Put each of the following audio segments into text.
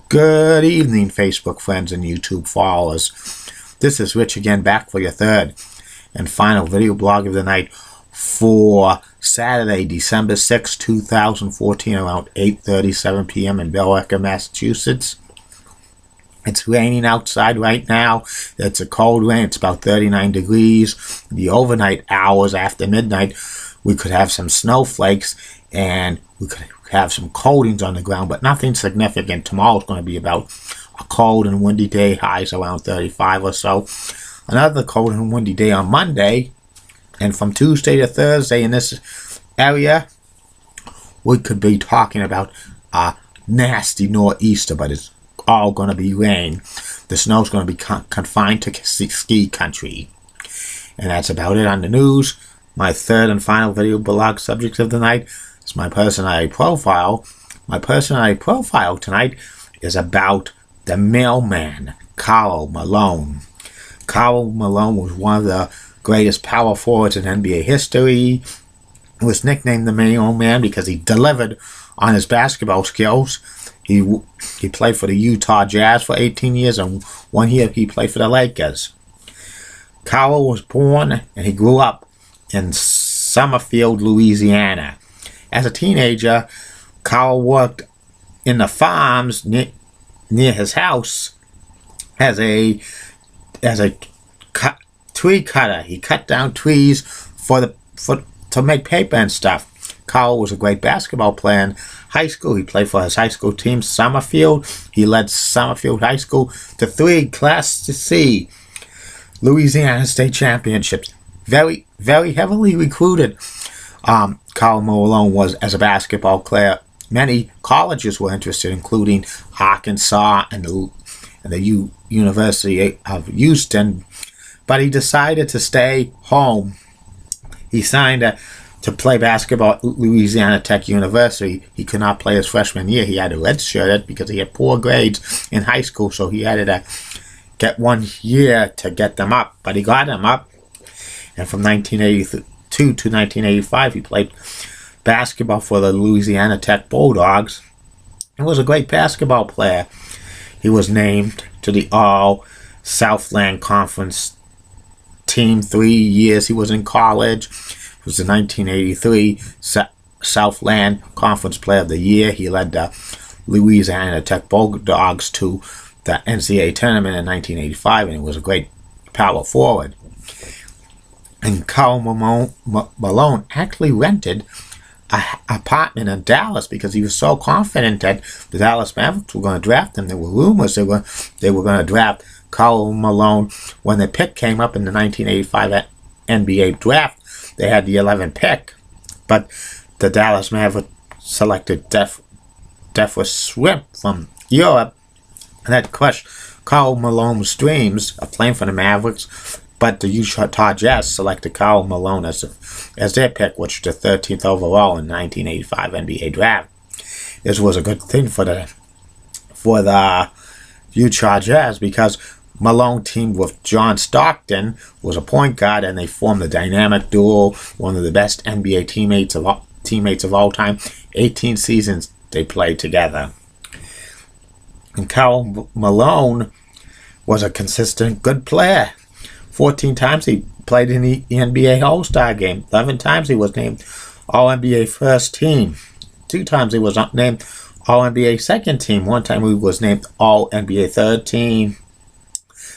Good evening, Facebook friends and YouTube followers. This is Rich again, back for your third and final video blog of the night for Saturday, December 6, 2014, around 8:37 p.m. in Billerica, Massachusetts. It's raining outside right now. It's a cold rain. It's about 39 degrees. The overnight hours after midnight, we could have some snowflakes and we could have some coatings on the ground, but nothing significant. Tomorrow's going to be about a cold and windy day, highs around 35 or so. Another cold and windy day on Monday, and from Tuesday to Thursday in this area, we could be talking about a nasty nor'easter, but it's all going to be rain. The snow's going to be confined to ski country. And that's about it on the news. My third and final video blog subject of the night is my personality profile. My personality profile tonight is about the mailman, Karl Malone. Karl Malone was one of the greatest power forwards in NBA history. He was nicknamed the mailman because he delivered on his basketball skills. He played for the Utah Jazz for 18 years, and 1 year he played for the Lakers. Karl was born and he grew up in Summerfield, Louisiana. As a teenager, Karl worked in the farms near his house as a tree cutter. He cut down trees to make paper and stuff. Karl was a great basketball player in high school. He played for his high school team, Summerfield. He led Summerfield High School to 3 Class C Louisiana state championships. Very, very heavily recruited. Karl Malone was as a basketball player. Many colleges were interested, including Arkansas and the University of Houston. But he decided to stay home. He signed to play basketball at Louisiana Tech University. He could not play his freshman year. He had to redshirt it because he had poor grades in high school, so he had to get 1 year to get them up. But he got them up, and from 1982 to 1985, he played basketball for the Louisiana Tech Bulldogs. He was a great basketball player. He was named to the All-Southland Conference team 3 years he was in college. He was the 1983 Southland Conference Player of the Year. He led the Louisiana Tech Bulldogs to the NCAA tournament in 1985, and he was a great power forward. And Karl Malone actually rented an apartment in Dallas because he was so confident that the Dallas Mavericks were going to draft him. There were rumors they were going to draft Karl Malone. When the pick came up in the 1985 NBA draft, they had the 11th pick, but the Dallas Mavericks selected Defra Swimp from Europe, and that crushed Karl Malone's dreams of playing for the Mavericks. But the Utah Jazz selected Karl Malone as their pick, which was the 13th overall in the 1985 NBA draft. This was a good thing for the Utah Jazz because Malone teamed with John Stockton, who was a point guard, and they formed a dynamic duo, one of the best NBA teammates of all time. 18 seasons they played together. And Karl Malone was a consistent good player. 14 times he played in the NBA All-Star Game. 11 times he was named All-NBA First Team. 2 times he was named All-NBA Second Team. 1 time he was named All-NBA Third Team.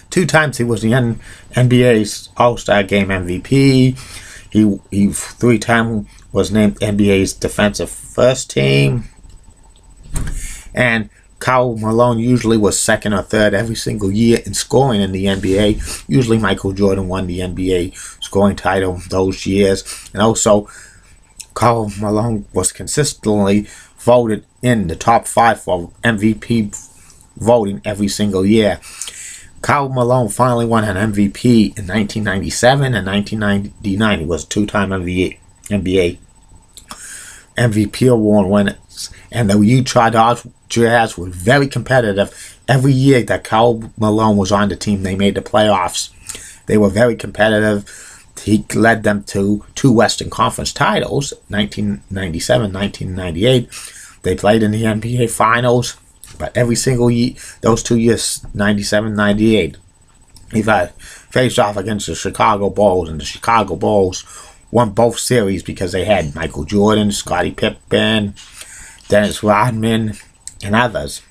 2 times he was the NBA's All-Star Game MVP. He 3 times was named NBA's Defensive First Team. And Karl Malone usually was second or third every single year in scoring in the NBA. Usually Michael Jordan won the NBA scoring title those years. And also, Karl Malone was consistently voted in the top 5 for MVP voting every single year. Karl Malone finally won an MVP in 1997 and 1999. He was a 2-time NBA MVP award winner. And the Utah Jazz were very competitive. Every year that Karl Malone was on the team, they made the playoffs. They were very competitive. He led them to 2 Western Conference titles, 1997, 1998. They played in the NBA Finals. But every single year, those 2 years, 97, 98, he faced off against the Chicago Bulls, and the Chicago Bulls won both series because they had Michael Jordan, Scottie Pippen, Dennis Rodman, and others.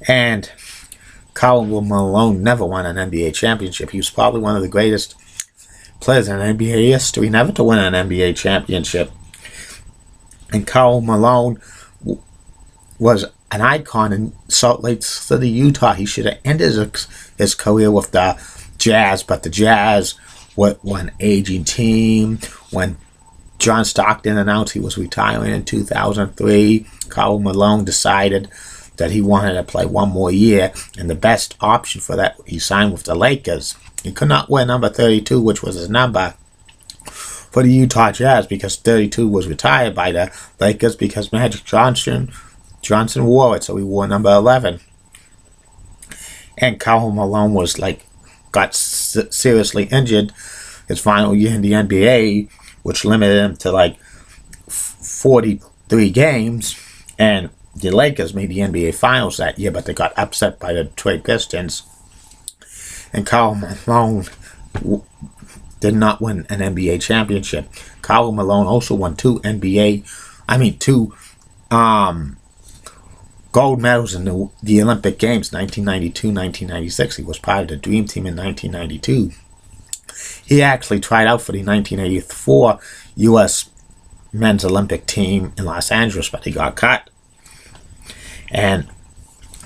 And Karl Malone never won an NBA championship. He was probably one of the greatest players in NBA history never to win an NBA championship. And Karl Malone was an icon in Salt Lake City, Utah. He should have ended his career with the Jazz, but the Jazz were an aging team. When John Stockton announced he was retiring in 2003, Karl Malone decided that he wanted to play one more year, and the best option for that, he signed with the Lakers. He could not wear number 32, which was his number for the Utah Jazz, because 32 was retired by the Lakers because Magic Johnson wore it, so he wore number 11. And Karl Malone got seriously injured his final year in the NBA, which limited him to 43 games, and the Lakers made the NBA Finals that year, but they got upset by the Detroit Pistons. And Karl Malone did not win an NBA championship. Karl Malone also won two gold medals in the Olympic Games, 1992, 1996. He was part of the Dream Team in 1992. He actually tried out for the 1984 U.S. men's Olympic team in Los Angeles, but he got cut. And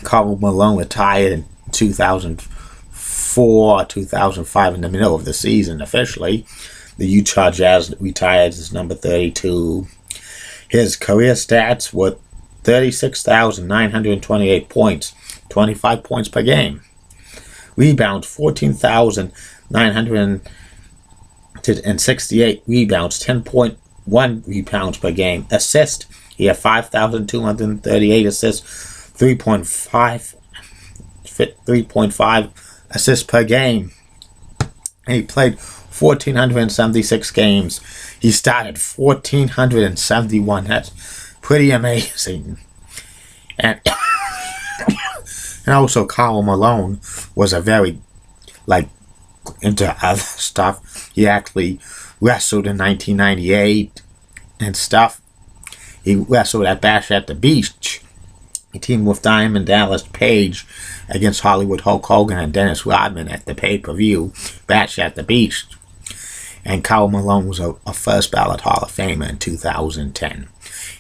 Karl Malone retired in 2004, 2005, in the middle of the season officially. The Utah Jazz retired as number 32. His career stats were 36,928 points, 25 points per game. Rebounds, 14,968 rebounds, 10.1 rebounds per game. Assist, he had 5,238 assists, 3.5 assists per game. And he played 1,476 games. He started 1,471. That's pretty amazing. And also Karl Malone was a very into other stuff. He actually wrestled in 1998 and stuff. He wrestled at Bash at the Beach. He teamed with Diamond Dallas Page against Hollywood Hulk Hogan and Dennis Rodman at the pay-per-view Bash at the Beach. And Karl Malone was a first ballot Hall of Famer in 2010.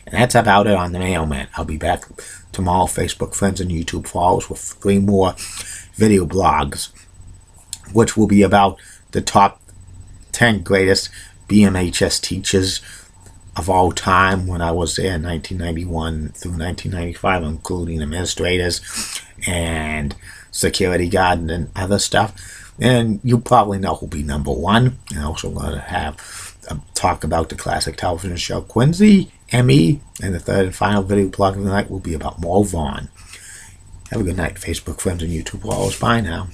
And that's about it on the Mailman. I'll be back tomorrow, Facebook friends and YouTube followers, with 3 more video blogs, which will be about the top 10 greatest BMHS teachers of all time when I was there in 1991 through 1995, including administrators and security guard and other stuff. And you probably know who'll be number 1. And also going to have a talk about the classic television show Quincy, Emmy, and the third and final video blog of the night will be about Mo Vaughn. Have a good night, Facebook friends and YouTube followers. Bye now.